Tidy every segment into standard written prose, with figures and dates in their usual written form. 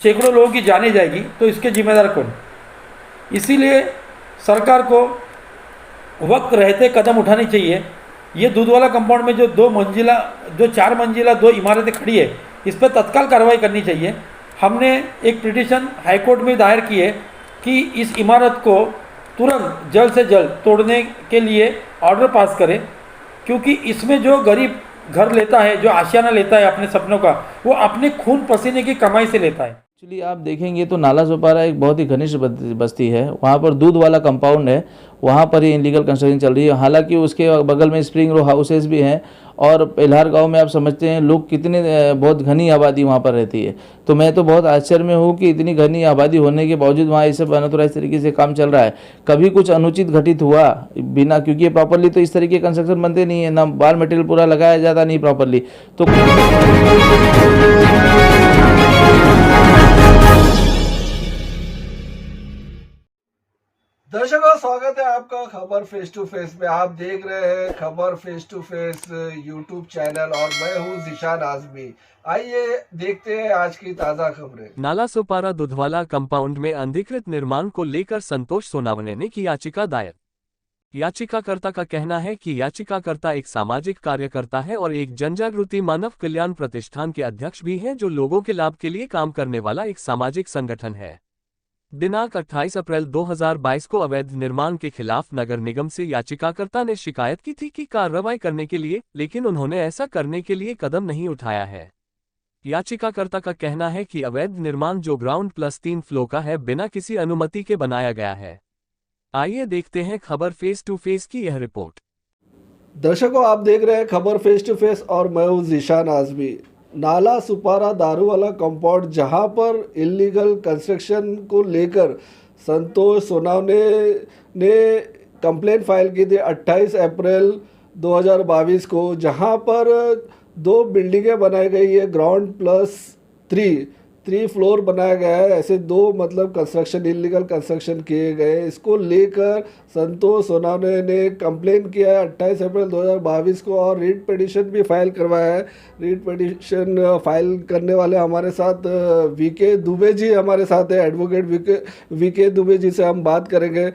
सैकड़ों लोगों की जाने जाएगी तो इसके जिम्मेदार कौन। इसीलिए सरकार को वक्त रहते कदम उठाने चाहिए। ये दूध वाला कंपाउंड में जो 4 मंजिला 2 इमारतें खड़ी है, इस पर तत्काल कार्रवाई करनी चाहिए। हमने एक पिटीशन हाईकोर्ट में दायर की है कि इस इमारत को तुरंत जल्द से जल्द तोड़ने के लिए ऑर्डर पास करें, क्योंकि इसमें जो गरीब घर लेता है, जो आशियाना लेता है अपने सपनों का, वो अपने खून पसीने की कमाई से लेता है। एक्चुअली आप देखेंगे तो नाला सोपारा एक बहुत ही घनिष्ठ बस्ती है, वहाँ पर दूध वाला कंपाउंड है, वहाँ पर ही इनलीगल कंस्ट्रक्शन चल रही है। हालांकि उसके बगल में स्प्रिंग रो हाउसेस भी हैं और पेल्हार गांव में आप समझते हैं लोग कितने बहुत घनी आबादी वहाँ पर रहती है। तो मैं तो बहुत आश्चर्य में हूँ कि इतनी घनी आबादी होने के बावजूद वहाँ इस अनऑथराइज तरीके से काम चल रहा है। कभी कुछ अनुचित घटित हुआ बिना, क्योंकि ये प्रॉपरली तो इस तरीके कंस्ट्रक्शन बनते नहीं है, ना बाल मटेरियल पूरा लगाया जाता नहीं प्रॉपरली। तो दर्शकों, स्वागत है आपका खबर फेस टू फेस में। आप देख रहे हैं खबर face to face YouTube channel और मैं हूं ज़ीशान आज़मी। आइए देखते हैं आज की ताज़ा खबरें। नाला सोपारा दुधवाला कंपाउंड में अनधिकृत निर्माण को लेकर संतोष सोनावने ने की याचिका दायर। याचिकाकर्ता का कहना है कि याचिकाकर्ता एक सामाजिक कार्यकर्ता है और एक जनजागृति मानव कल्याण प्रतिष्ठान के अध्यक्ष भी हैं, जो लोगों के लाभ के लिए काम करने वाला एक सामाजिक संगठन है। दिनांक 28 अप्रैल 2022 को अवैध निर्माण के खिलाफ नगर निगम से याचिकाकर्ता ने शिकायत की थी कि कार्रवाई करने के लिए, लेकिन उन्होंने ऐसा करने के लिए कदम नहीं उठाया है। याचिकाकर्ता का कहना है कि अवैध निर्माण जो ग्राउंड प्लस 3 फ्लो का है, बिना किसी अनुमति के बनाया गया है। आइए देखते हैं खबर फेस टू फेस की यह रिपोर्ट। दर्शकों, आप देख रहे हैं खबर फेस टू फेस और मैं हूं ज़ीशान आज़मी। नाला सुपारा दारू वाला कंपाउंड, जहां पर इलीगल कंस्ट्रक्शन को लेकर संतोष सोनावने ने कंप्लेंट फाइल की थी 28 अप्रैल 2022 को, जहां पर 2 बिल्डिंगें बनाई गई है, ग्राउंड प्लस 3 फ्लोर बनाया गया है। ऐसे 2 मतलब कंस्ट्रक्शन इलीगल कंस्ट्रक्शन किए गए। इसको लेकर संतोष सोनावने ने कंप्लेन किया है 28 अप्रैल 2022 को और रीट पिटीशन भी फाइल करवाया है। रीट पिटीशन फाइल करने वाले हमारे साथ वीके दुबे जी हमारे साथ है, एडवोकेट वीके दुबे जी से हम बात करेंगे।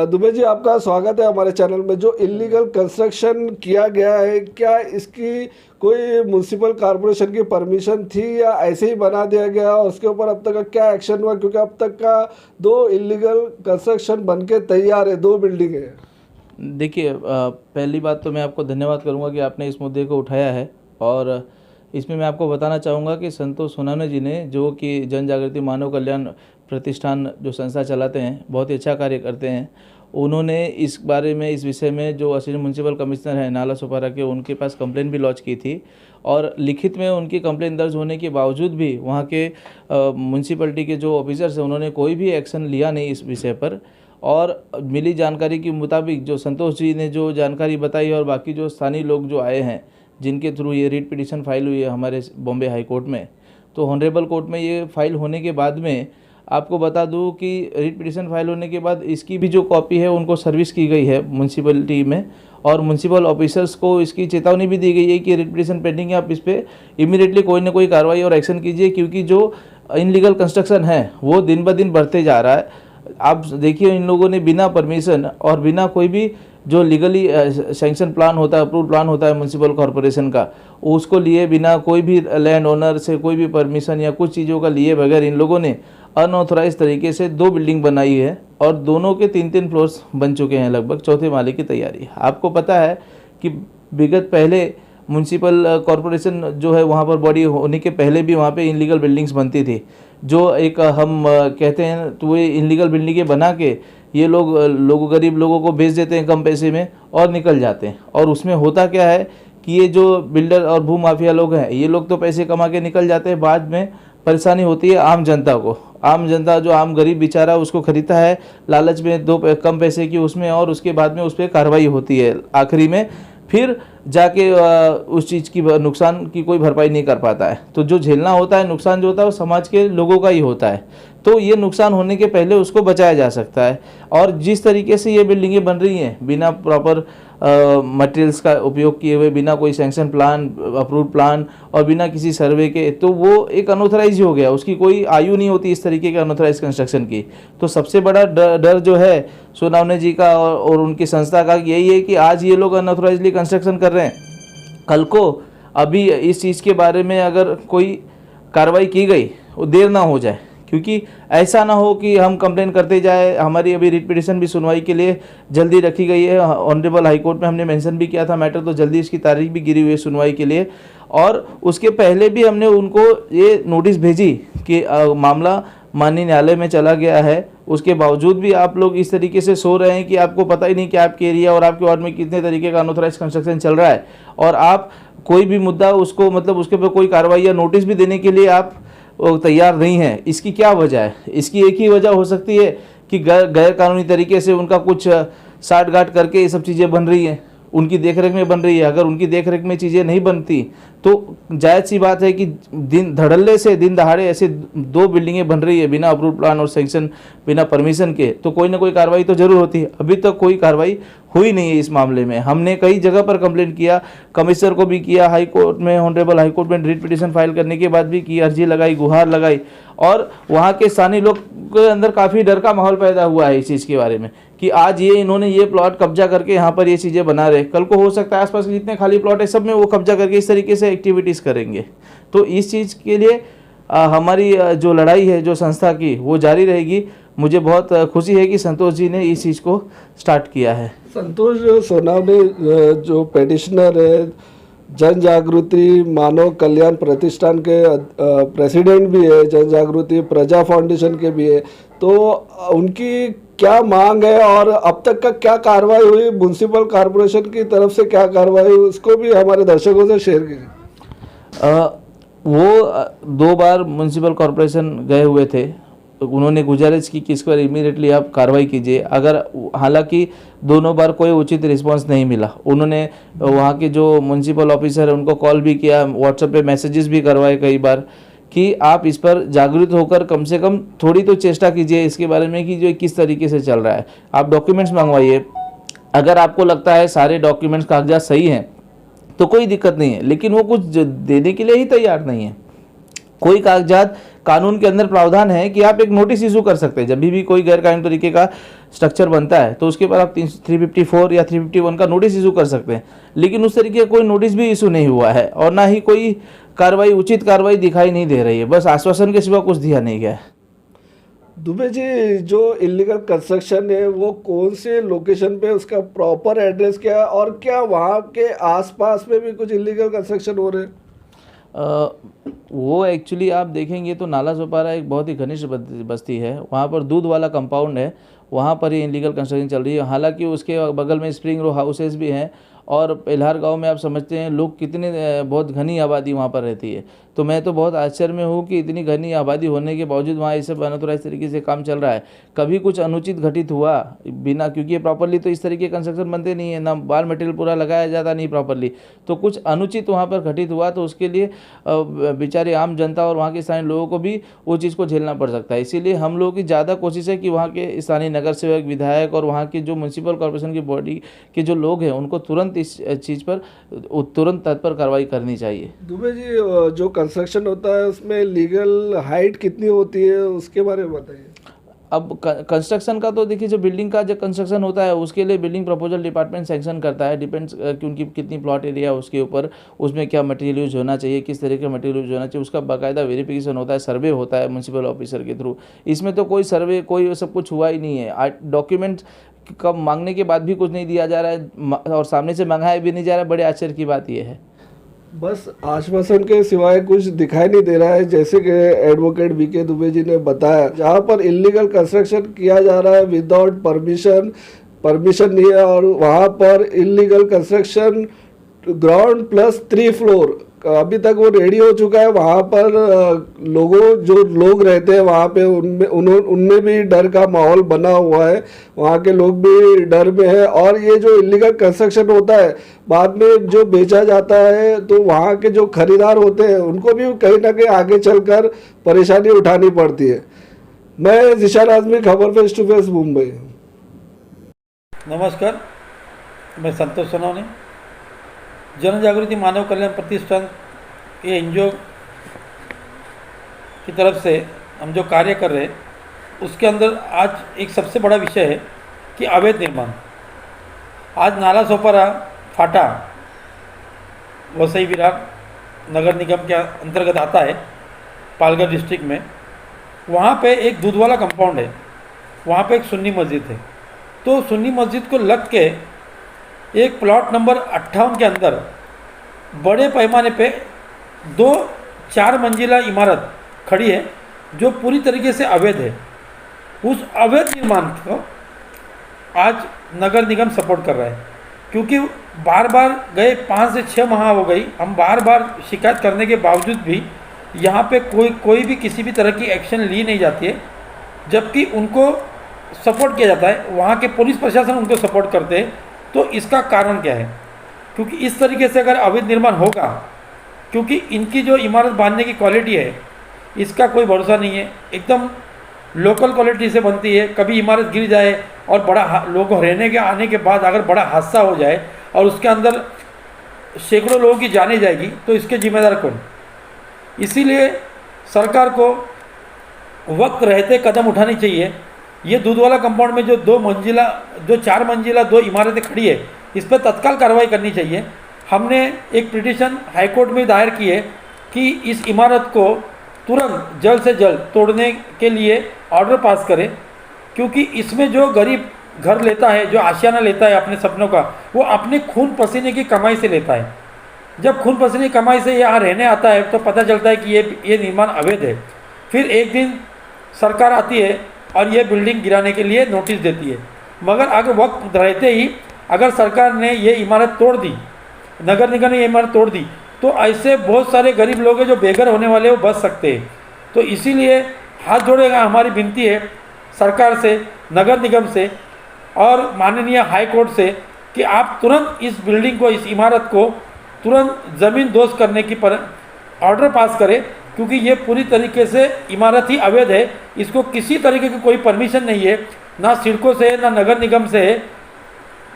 दुबे जी, आपका स्वागत है हमारे चैनल में। जो इलीगल कंस्ट्रक्शन किया गया है, क्या इसकी कोई म्युनिसिपल कॉर्पोरेशन की परमिशन थी या ऐसे ही बना दिया गया, उसके ऊपर अब तक का क्या एक्शन हुआ? क्योंकि अब तक का 2 इलीगल कंस्ट्रक्शन बनके तैयार है, 2 बिल्डिंगें। देखिए, पहली बात तो मैं आपको धन्यवाद करूंगा कि आपने इस मुद्दे को उठाया है। और इसमें मैं आपको बताना चाहूँगा कि संतोष सोनावने जी ने, जो कि जन जागृति मानव कल्याण प्रतिष्ठान जो संस्था चलाते हैं, बहुत ही अच्छा कार्य करते हैं। उन्होंने इस बारे में, इस विषय में जो असिस्टेंट म्यूनसिपल कमिश्नर हैं नाला सोपारा के, उनके पास कंप्लेंट भी लॉन्च की थी और लिखित में उनकी कंप्लेंट दर्ज होने के बावजूद भी वहाँ के म्यूनसिपलिटी के जो ऑफिसर्स हैं, उन्होंने कोई भी एक्शन लिया नहीं इस विषय पर। और मिली जानकारी के मुताबिक जो संतोष जी ने जो जानकारी बताई और बाकी जो स्थानीय लोग जो आए हैं, जिनके थ्रू ये रीट पिटीशन फाइल हुई है हमारे बॉम्बे हाई कोर्ट में, तो ऑनरेबल कोर्ट में ये फाइल होने के बाद में आपको बता दूं कि रीट पिटीशन फाइल होने के बाद इसकी भी जो कॉपी है उनको सर्विस की गई है म्यूनसिपलिटी में, और म्यूनसिपल ऑफिसर्स को इसकी चेतावनी भी दी गई है कि रीट पिटीशन पेंडिंग है, आप इस पर इमीडिएटली कोई ना कोई कार्रवाई और एक्शन कीजिए, क्योंकि जो इनलीगल कंस्ट्रक्शन है वो दिन ब दिन बढ़ते जा रहा है। आप देखिए, इन लोगों ने बिना परमिशन और बिना कोई भी जो लीगली सैंक्शन प्लान होता है, अप्रूव प्लान होता है म्यूनसिपल कॉर्पोरेशन का, उसको लिए बिना, कोई भी लैंड ओनर से कोई भी परमिशन या कुछ चीज़ों का लिए बगैर इन लोगों ने अनऑथराइज तरीके से 2 बिल्डिंग बनाई है और दोनों के 3-3 फ्लोर्स बन चुके हैं, लगभग 4थे माले की तैयारी है। आपको पता है कि विगत पहले म्यूनसिपल कॉर्पोरेशन जो है वहाँ पर बॉडी होने के पहले भी वहाँ पे इनलीगल बिल्डिंग्स बनती थी, जो एक हम कहते हैं, तो ये इनलीगल बिल्डिंगें बना के ये लोग गरीब लोगों को बेच देते हैं कम पैसे में और निकल जाते हैं। और उसमें होता क्या है कि ये जो बिल्डर और भू माफिया लोग हैं, ये लोग तो पैसे कमा के निकल जाते हैं, बाद में परेशानी होती है आम जनता को। आम जनता, जो आम गरीब बेचारा, उसको खरीदता है लालच में 2 कम पैसे की उसमें, और उसके बाद में उस पर कार्रवाई होती है। आखिरी में फिर जाके उस चीज़ की नुकसान की कोई भरपाई नहीं कर पाता है। तो जो झेलना होता है, नुकसान जो होता है, वो समाज के लोगों का ही होता है। तो ये नुकसान होने के पहले उसको बचाया जा सकता है। और जिस तरीके से ये बिल्डिंगें बन रही हैं बिना प्रॉपर मटेरियल्स का उपयोग किए हुए, बिना कोई सैंक्शन प्लान, अप्रूव्ड प्लान और बिना किसी सर्वे के, तो वो एक अनऑथराइज हो गया। उसकी कोई आयु नहीं होती इस तरीके के अनऑथराइज कंस्ट्रक्शन की। तो सबसे बड़ा डर जो है सोनावने जी का और उनकी संस्था का यही है कि आज ये लोग अनऑथराइजली कंस्ट्रक्शन कर रहे हैं, कल को अभी इस चीज़ के बारे में अगर कोई कार्रवाई की गई वो देर ना हो जाए, क्योंकि ऐसा ना हो कि हम कंप्लेन करते जाए। हमारी अभी रिट पिटीशन भी सुनवाई के लिए जल्दी रखी गई है, ऑनरेबल हाई कोर्ट में हमने मेंशन भी किया था मैटर, तो जल्दी इसकी तारीख भी गिरी हुई है सुनवाई के लिए। और उसके पहले भी हमने उनको ये नोटिस भेजी कि मामला माननीय न्यायालय में चला गया है, उसके बावजूद भी आप लोग इस तरीके से सो रहे हैं कि आपको पता ही नहीं कि आपके एरिया और आपके वार्ड में कितने तरीके का अनऑथराइज कंस्ट्रक्शन चल रहा है, और आप कोई भी मुद्दा उसको मतलब उसके पर कोई कार्रवाई या नोटिस भी देने के लिए आप तैयार नहीं है। इसकी क्या वजह है? इसकी एक ही वजह हो सकती है कि गैर कानूनी तरीके से उनका कुछ साठ गांठ करके ये सब चीज़ें बन रही हैं, उनकी देखरेख में बन रही है। अगर उनकी देखरेख में चीज़ें नहीं बनती तो जायज़ सी बात है कि दिन धड़ल्ले से दिन दहाड़े ऐसे 2 बिल्डिंगें बन रही है बिना अप्रूव प्लान और सैंक्शन, बिना परमिशन के, तो कोई ना कोई कार्रवाई तो जरूर होती है। अभी तक कोई कार्रवाई हुई नहीं है इस मामले में। हमने कई जगह पर कंप्लेंट किया, कमिश्नर को भी किया, हाई कोर्ट में, ऑनरेबल हाई कोर्ट में रिट पिटीशन फाइल करने के बाद भी की, अर्जी लगाई, गुहार लगाई, और वहाँ के स्थानीय लोग के अंदर काफ़ी डर का माहौल पैदा हुआ है इस चीज़ के बारे में कि आज इन्होंने ये प्लॉट कब्जा करके यहाँ पर ये चीज़ें बना रहे, कल को हो सकता है आसपास के जितने खाली प्लॉट है सब में वो कब्जा करके इस तरीके से एक्टिविटीज़ करेंगे। तो इस चीज़ के लिए हमारी जो लड़ाई है जो संस्था की वो जारी रहेगी। मुझे बहुत खुशी है कि संतोष जी ने इस चीज़ को स्टार्ट किया है। संतोष सोनावने जो पेटिशनर है, जन जागृति मानव कल्याण प्रतिष्ठान के प्रेसिडेंट भी है, जन जागृति प्रजा फाउंडेशन के भी है, तो उनकी क्या मांग है और अब तक का क्या कार्रवाई हुई, म्युनिसिपल कॉरपोरेशन की तरफ से क्या कार्रवाई हुई, उसको भी हमारे दर्शकों से शेयर कीजिए। वो 2 बार म्युनिसिपल कॉरपोरेशन गए हुए थे, उन्होंने गुजारिश की कि इस पर इमीडिएटली आप कार्रवाई कीजिए। अगर हालांकि दोनों बार कोई उचित रिस्पांस नहीं मिला, उन्होंने वहाँ के जो म्युनिसिपल ऑफिसर है उनको कॉल भी किया, व्हाट्सएप पे मैसेजेस भी करवाए कई बार कि आप इस पर जागरूक होकर कम से कम थोड़ी तो चेष्टा कीजिए इसके बारे में कि जो किस तरीके से चल रहा है। आप डॉक्यूमेंट्स मंगवाइए, अगर आपको लगता है सारे डॉक्यूमेंट्स कागजात सही हैं तो कोई दिक्कत नहीं है, लेकिन वो कुछ देने के लिए ही तैयार नहीं है। कोई कागजात कानून के अंदर प्रावधान है कि आप एक नोटिस इशू कर सकते हैं, जब भी कोई गैर कानूनी तरीके का स्ट्रक्चर बनता है तो उसके ऊपर आप 354 या 351 का नोटिस इशू कर सकते हैं, लेकिन उस तरीके का कोई नोटिस भी इशू नहीं हुआ है और ना ही कोई कार्रवाई, उचित कार्रवाई दिखाई नहीं दे रही है। बस आश्वासन के सिवा कुछ दिया नहीं गया है। दुबे जी, जो इलीगल कंस्ट्रक्शन है वो कौन से लोकेशन पे, उसका प्रॉपर एड्रेस क्या है और क्या वहाँ के आसपास में भी कुछ इलीगल कंस्ट्रक्शन हो रहे हैं? वो एक्चुअली आप देखेंगे तो नाला सुपारा एक बहुत ही घनिष्ठ बस्ती है, वहाँ पर दूध वाला कंपाउंड है, वहाँ पर ये इलीगल कंस्ट्रक्शन चल रही है। हालांकि उसके बगल में स्प्रिंग रो हाउसेस भी हैं और पेल्हार गांव में आप समझते हैं लोग कितने बहुत घनी आबादी वहाँ पर रहती है। तो मैं तो बहुत आश्चर्य में हूँ कि इतनी घनी आबादी होने के बावजूद वहाँ ऐसे अनऑथराइज तरीके से काम चल रहा है। कभी कुछ अनुचित घटित हुआ बिना, क्योंकि ये प्रॉपरली तो इस तरीके कंस्ट्रक्शन बनते नहीं है, ना बाल मटेरियल पूरा लगाया जाता नहीं प्रॉपरली, तो कुछ अनुचित वहाँ पर घटित हुआ तो उसके लिए बेचारे आम जनता और वहाँ के स्थानीय लोगों को भी वो चीज़ को झेलना पड़ सकता है। इसीलिए हम लोगों की ज़्यादा कोशिश है कि वहाँ के स्थानीय नगर सेवक, विधायक और वहाँ के जो म्युनिसिपल कॉर्पोरेशन की बॉडी के जो लोग हैं उनको तुरंत इस चीज़ पर तुरंत तत्पर कार्रवाई करनी चाहिए। दुबे जी, जो कंस्ट्रक्शन होता है उसमें लीगल हाइट कितनी होती है, उसके बारे में बताइए। अब कंस्ट्रक्शन का तो देखिए, जो बिल्डिंग का जो कंस्ट्रक्शन होता है उसके लिए बिल्डिंग प्रपोजल डिपार्टमेंट सैंक्शन करता है, डिपेंड्स कि उनकी कितनी प्लॉट एरिया है उसके ऊपर, उसमें क्या मटेरियल यूज होना चाहिए, किस तरह का मटेरियल यूज होना चाहिए, उसका बाकायदा वेरिफिकेशन होता है, सर्वे होता है म्युनिसिपल ऑफिसर के थ्रू। इसमें तो कोई सर्वे, कोई सब कुछ हुआ ही नहीं है। डॉक्यूमेंट कब मांगने के बाद भी कुछ नहीं दिया जा रहा है और सामने से मंगाया भी नहीं जा रहा है। बड़े आश्चर्य की बात यह है। बस आश्वासन के सिवाय कुछ दिखाई नहीं दे रहा है। जैसे कि एडवोकेट वीके दुबे जी ने बताया, जहाँ पर इलीगल कंस्ट्रक्शन किया जा रहा है विदाउट परमिशन नहीं है, और वहाँ पर illegal construction ground plus 3 floor अभी तक वो रेडी हो चुका है। वहाँ पर जो लोग रहते हैं वहाँ पे उनमें भी डर का माहौल बना हुआ है, वहाँ के लोग भी डर में है। और ये जो इलीगल कंस्ट्रक्शन होता है बाद में जो बेचा जाता है तो वहाँ के जो खरीदार होते हैं उनको भी कहीं ना कहीं आगे चलकर परेशानी उठानी पड़ती है। मैं ज़िशान आज़मी, खबर फेस टू फेस, मुंबई। नमस्कार। मैं संतोष सोनवने, जन जागृति मानव कल्याण प्रतिष्ठान ये एनजीओ की तरफ से हम जो कार्य कर रहे हैं उसके अंदर आज एक सबसे बड़ा विषय है कि अवैध निर्माण। आज नाला सोपारा फाटा वसई विरार नगर निगम के अंतर्गत आता है, पालघर डिस्ट्रिक्ट में। वहाँ पे एक दूध वाला कंपाउंड है, वहाँ पे एक सुन्नी मस्जिद है। तो सुन्नी मस्जिद को लग के एक प्लॉट नंबर 58 के अंदर बड़े पैमाने पे 4 मंजिला इमारत खड़ी है जो पूरी तरीके से अवैध है। उस अवैध निर्माण को आज नगर निगम सपोर्ट कर रहा है, क्योंकि बार बार गए 5 से 6 माह हो गई, हम बार बार शिकायत करने के बावजूद भी यहाँ पे कोई भी किसी भी तरह की एक्शन ली नहीं जाती है, जबकि उनको सपोर्ट किया जाता है। वहाँ के पुलिस प्रशासन उनको सपोर्ट करते हैं। तो इसका कारण क्या है? क्योंकि इस तरीके से अगर अवैध निर्माण होगा, क्योंकि इनकी जो इमारत बांधने की क्वालिटी है इसका कोई भरोसा नहीं है, एकदम लोकल क्वालिटी से बनती है। कभी इमारत गिर जाए और बड़ा लोग रहने के आने के बाद अगर बड़ा हादसा हो जाए और उसके अंदर सैकड़ों लोगों की जाने जाएगी, तो इसके जिम्मेदार कौन? इसीलिए सरकार को वक्त रहते कदम उठानी चाहिए। ये दूध वाला कंपाउंड में जो 4 मंजिला 2 इमारतें खड़ी है, इस पर तत्काल कार्रवाई करनी चाहिए। हमने एक पिटीशन हाईकोर्ट में दायर की है कि इस इमारत को तुरंत जल्द से जल्द तोड़ने के लिए ऑर्डर पास करें, क्योंकि इसमें जो गरीब घर लेता है, जो आशियाना लेता है अपने सपनों का, वो अपने खून पसीने की कमाई से लेता है। जब खून पसीने की कमाई से यहाँ रहने आता है तो पता चलता है कि ये निर्माण अवैध है। फिर एक दिन सरकार आती है और ये बिल्डिंग गिराने के लिए नोटिस देती है, मगर अगर वक्त रहते ही अगर सरकार ने ये इमारत तोड़ दी, नगर निगम ने ये इमारत तोड़ दी, तो ऐसे बहुत सारे गरीब लोग हैं जो बेघर होने वाले वो बच सकते हैं। तो इसीलिए हाथ जोड़ेगा हमारी विनती है सरकार से, नगर निगम से और माननीय हाई कोर्ट से कि आप तुरंत इस बिल्डिंग को, इस इमारत को तुरंत ज़मीन दोस्त करने की ऑर्डर पास करें, क्योंकि ये पूरी तरीके से इमारत ही अवैध है। इसको किसी तरीके की कोई परमिशन नहीं है, ना सिडको से है, ना नगर निगम से है,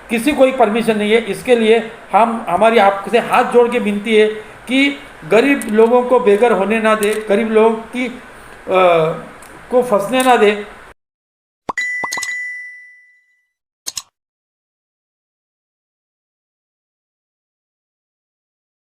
किसी कोई परमिशन नहीं है। इसके लिए हमारी आपसे हाथ जोड़ के विनती है कि गरीब लोगों को बेघर होने ना दे, गरीब लोगों की को फंसने ना दे।